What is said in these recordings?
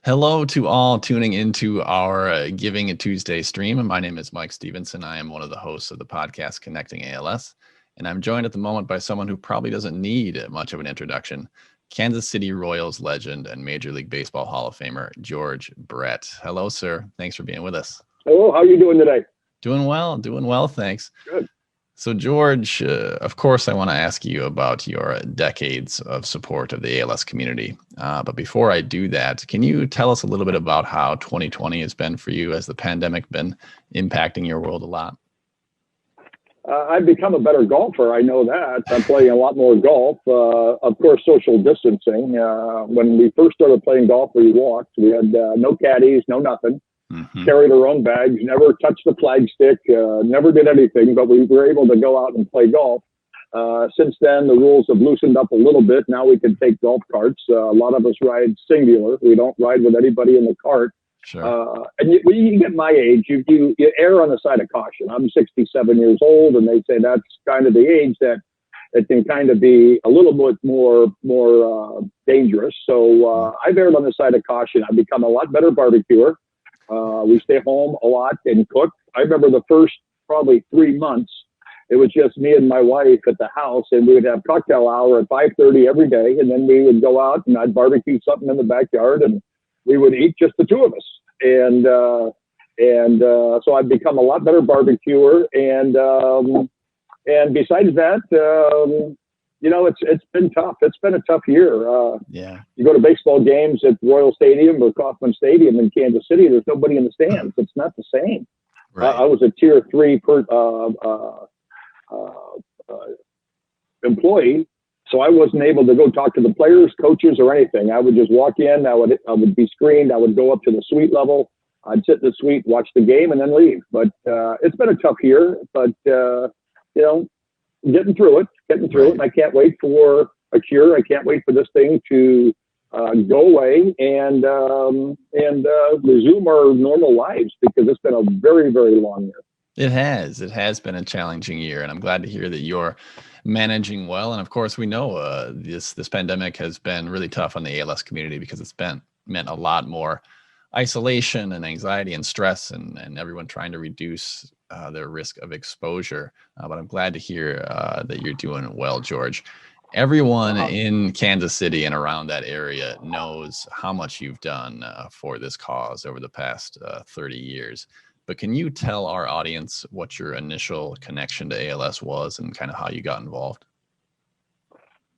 Hello to all tuning into our Giving a Tuesday stream. My name is Mike Stevenson. I am one of the hosts of the podcast Connecting ALS, and I'm joined at the moment by someone who probably doesn't need much of an introduction, Kansas City Royals legend and Major League Baseball Hall of Famer, George Brett. Hello, sir. Thanks for being with us. Hello, how are you doing today? Doing well, thanks. Good. So, George, of course, I want to ask you about your decades of support of the ALS community. But before I do that, can you tell us a little bit about how 2020 has been for you? Has the pandemic been impacting your world a lot? I've become a better golfer. I know that. I'm playing a lot more golf. Of course, social distancing. When we first started playing golf, we walked. We had no caddies, no nothing. Mm-hmm. Carried our own bags, never touched the flagstick, never did anything, but we were able to go out and play golf. Since then, the rules have loosened up a little bit. Now we can take golf carts. A lot of us ride singular. We don't ride with anybody in the cart. Sure. And when you get my age, you err on the side of caution. I'm 67 years old, and they say that's kind of the age that it can kind of be a little bit more dangerous. So I've erred on the side of caution. I've become a lot better barbecuer. We stay home a lot and cook. I remember the first probably 3 months, it was just me and my wife at the house, and we would have cocktail hour at 5:30 every day, and then we would go out and I'd barbecue something in the backyard, and we would eat just the two of us. And so I've become a lot better barbecuer. And besides that, it's been tough. It's been a tough year. Yeah. You go to baseball games at Royal Stadium or Kauffman Stadium in Kansas City, there's nobody in the stands. It's not the same. Right. I was a tier 3 employee, so I wasn't able to go talk to the players, coaches, or anything. I would just walk in. I would be screened. I would go up to the suite level. I'd sit in the suite, watch the game, and then leave. But it's been a tough year. But getting through it. And I can't wait for a cure. I can't wait for this thing to go away and resume our normal lives, because it's been a very, very long year. It has been a challenging year, and I'm glad to hear that you're managing well. And of course, we know this pandemic has been really tough on the ALS community because it's meant a lot more isolation and anxiety and stress, and everyone trying to reduce their risk of exposure. But I'm glad to hear that you're doing well, George. Everyone in Kansas City and around that area knows how much you've done for this cause over the past 30 years. But can you tell our audience what your initial connection to ALS was and kind of how you got involved?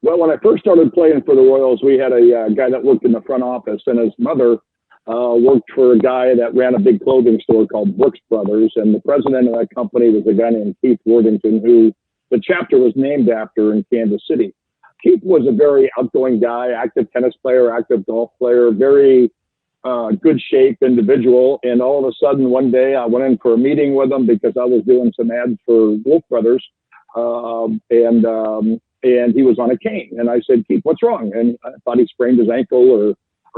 Well, when I first started playing for the Royals, we had a guy that worked in the front office, and his mother worked for a guy that ran a big clothing store called Brooks Brothers. And the president of that company was a guy named Keith Worthington, who the chapter was named after in Kansas City. Keith was a very outgoing guy, active tennis player, active golf player, very good shape individual. And all of a sudden, one day I went in for a meeting with him because I was doing some ads for Wolf Brothers. And he was on a cane. And I said, Keith, what's wrong? And I thought he sprained his ankle or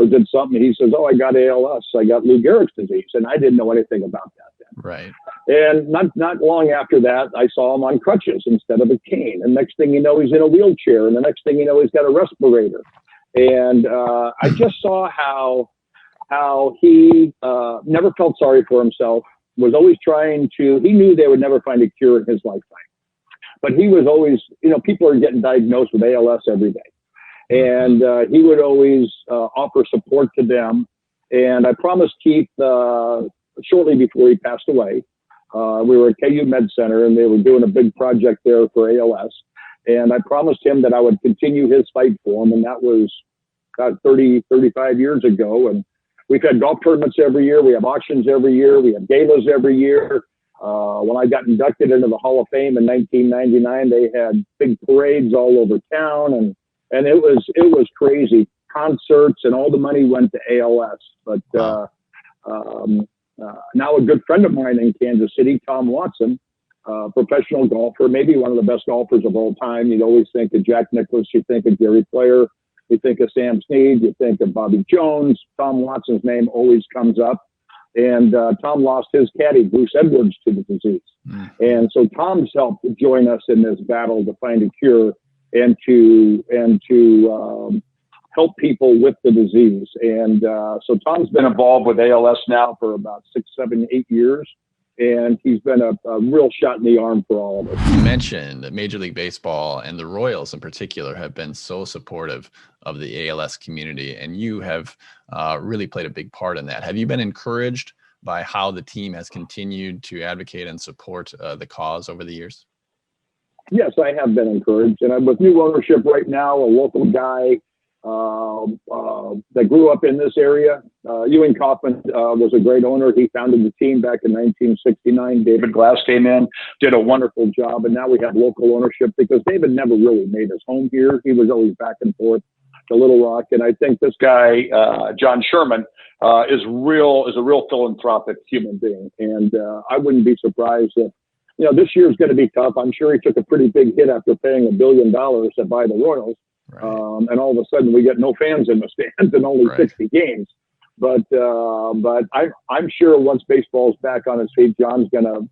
did something. He says, I got ALS. I got Lou Gehrig's disease. And I didn't know anything about that then. Right. And not long after that, I saw him on crutches instead of a cane. And next thing you know, he's in a wheelchair. And the next thing you know, he's got a respirator. And I just saw how he never felt sorry for himself, was always he knew they would never find a cure in his lifetime. But he was always, people are getting diagnosed with ALS every day. And he would always offer support to them. And I promised Keith shortly before he passed away, we were at KU Med Center, and they were doing a big project there for ALS. And I promised him that I would continue his fight for him. And that was about 35 years ago. And we've had golf tournaments every year. We have auctions every year. We have galas every year. When I got inducted into the Hall of Fame in 1999, they had big parades all over town. And it was crazy. Concerts, and all the money went to ALS. But now a good friend of mine in Kansas City, Tom Watson, professional golfer, maybe one of the best golfers of all time. You'd always think of Jack Nicklaus, you think of Gary Player, you think of Sam Snead, you think of Bobby Jones. Tom Watson's name always comes up. And Tom lost his caddy, Bruce Edwards, to the disease. And so Tom's helped join us in this battle to find a cure and to help people with the disease. And so Tom's been involved with ALS now for about 6, 7, 8 years. And he's been a real shot in the arm for all of us. You mentioned that Major League Baseball and the Royals in particular have been so supportive of the ALS community, and you have really played a big part in that. Have you been encouraged by how the team has continued to advocate and support the cause over the years? Yes, I have been encouraged. And I'm with new ownership right now, a local guy that grew up in this area. Ewing Kaufman was a great owner. He founded the team back in 1969. David Glass came in, did a wonderful job, and now we have local ownership because David never really made his home here. He was always back and forth to Little Rock, and I think this guy, John Sherman, is a real philanthropic human being, and I wouldn't be surprised if, this year is going to be tough. I'm sure he took a pretty big hit after paying $1 billion to buy the Royals. Right. And all of a sudden we get no fans in the stands and only 60 games. But I'm sure once baseball's back on its feet, John's going to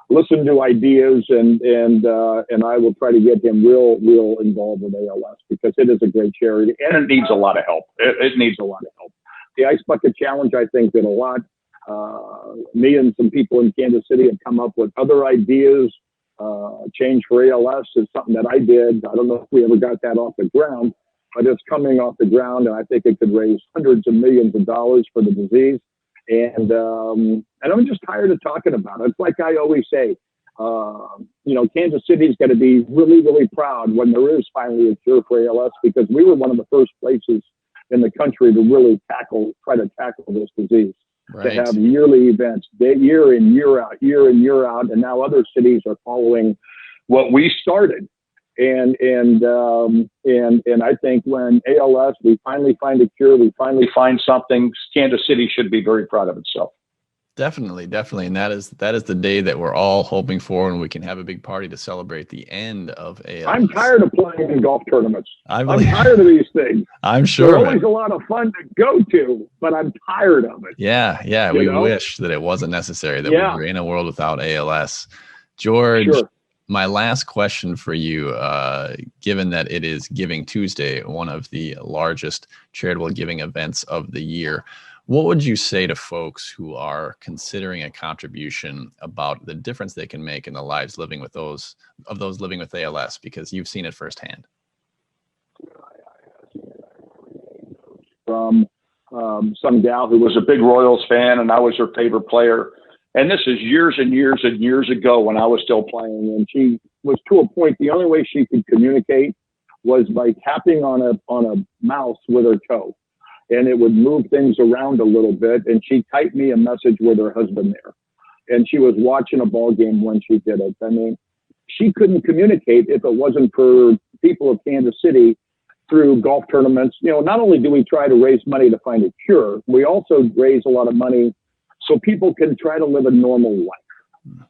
listen to ideas, and I will try to get him real involved with ALS because it is a great charity and it needs a lot of help. It needs a lot of help. The Ice Bucket Challenge, I think, did a lot. Me and some people in Kansas City have come up with other ideas. Change for ALS is something that I did. I don't know if we ever got that off the ground, but it's coming off the ground, and I think it could raise hundreds of millions of dollars for the disease. And I'm just tired of talking about it. It's like I always say, Kansas City is going to be really, really proud when there is finally a cure for ALS, because we were one of the first places in the country to really try to tackle this disease. Right. To have yearly events, year in, year out, and now other cities are following what we started. And I think when ALS, we finally find a cure, we finally find something, Kansas City should be very proud of itself. Definitely. And that is the day that we're all hoping for, and we can have a big party to celebrate the end of ALS. I'm tired of playing in golf tournaments. I'm tired of these things. I'm sure. They're always a lot of fun to go to, but I'm tired of it. Yeah. We wish that it wasn't necessary, that we were in a world without ALS. George, my last question for you, given that it is Giving Tuesday, one of the largest charitable giving events of the year, what would you say to folks who are considering a contribution about the difference they can make in the lives living with those living with ALS, because you've seen it firsthand? From some gal who was a big Royals fan, and I was her favorite player. And this is years and years and years ago when I was still playing. And she was to a point, the only way she could communicate was by tapping on a mouse with her toe. And it would move things around a little bit. And she typed me a message with her husband there. And she was watching a ball game when she did it. I mean, she couldn't communicate if it wasn't for people of Kansas City through golf tournaments. Not only do we try to raise money to find a cure, we also raise a lot of money so people can try to live a normal life.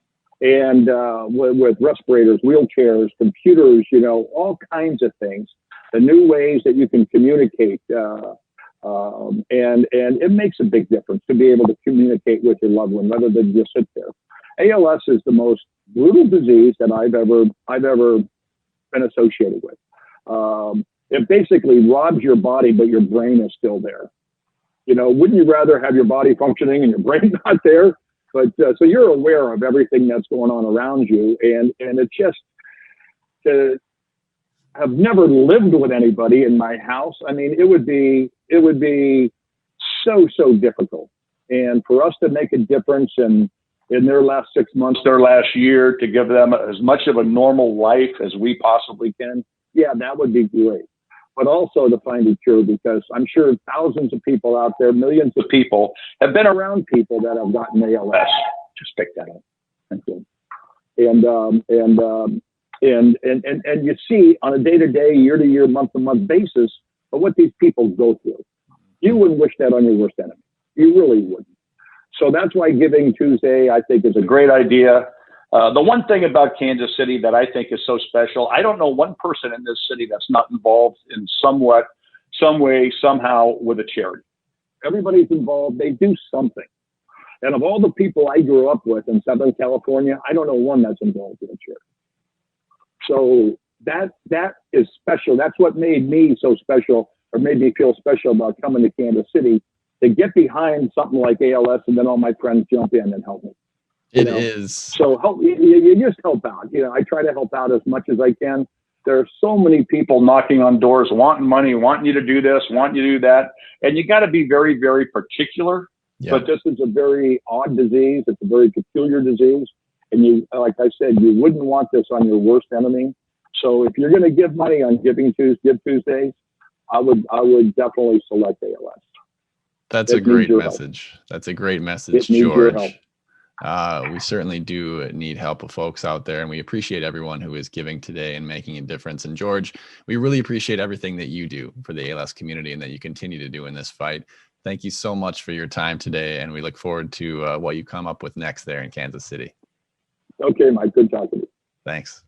And with respirators, wheelchairs, computers, all kinds of things, the new ways that you can communicate. And it makes a big difference to be able to communicate with your loved one rather than just sit there. ALS is the most brutal disease that I've ever been associated with. It basically robs your body, but your brain is still there. Wouldn't you rather have your body functioning and your brain not there? But so you're aware of everything that's going on around you, and it's just to have never lived with anybody in my house. I mean, it would be so difficult. And for us to make a difference in their last 6 months, their last year, to give them as much of a normal life as we possibly can, that would be great. But also to find a cure, because I'm sure thousands of people out there, millions of people, have been around people that have gotten ALS. Just pick that up. Thank you. And you see on a day-to-day, year-to-year, month-to-month basis of what these people go through. You wouldn't wish that on your worst enemy. You really wouldn't. So that's why Giving Tuesday, I think, is a great idea. The one thing about Kansas City that I think is so special, I don't know one person in this city that's not involved in some way, somehow with a charity. Everybody's involved. They do something. And of all the people I grew up with in Southern California, I don't know one that's involved in a charity. So that is special. That's what made me so special, or made me feel special about coming to Kansas City, to get behind something like ALS, and then all my friends jump in and help me. It is. So help, you just help out. I try to help out as much as I can. There are so many people knocking on doors, wanting money, wanting you to do this, wanting you to do that. And you got to be very, very particular. Yep. But this is a very odd disease. It's a very peculiar disease. And you, like I said, you wouldn't want this on your worst enemy. So if you're going to give money on Give Tuesdays, I would definitely select ALS. That's a great message. That's a great message, George. We certainly do need help of folks out there, and we appreciate everyone who is giving today and making a difference. And George, we really appreciate everything that you do for the ALS community and that you continue to do in this fight. Thank you so much for your time today, and we look forward to what you come up with next there in Kansas City. Okay, Mike. Good talking to you. Thanks.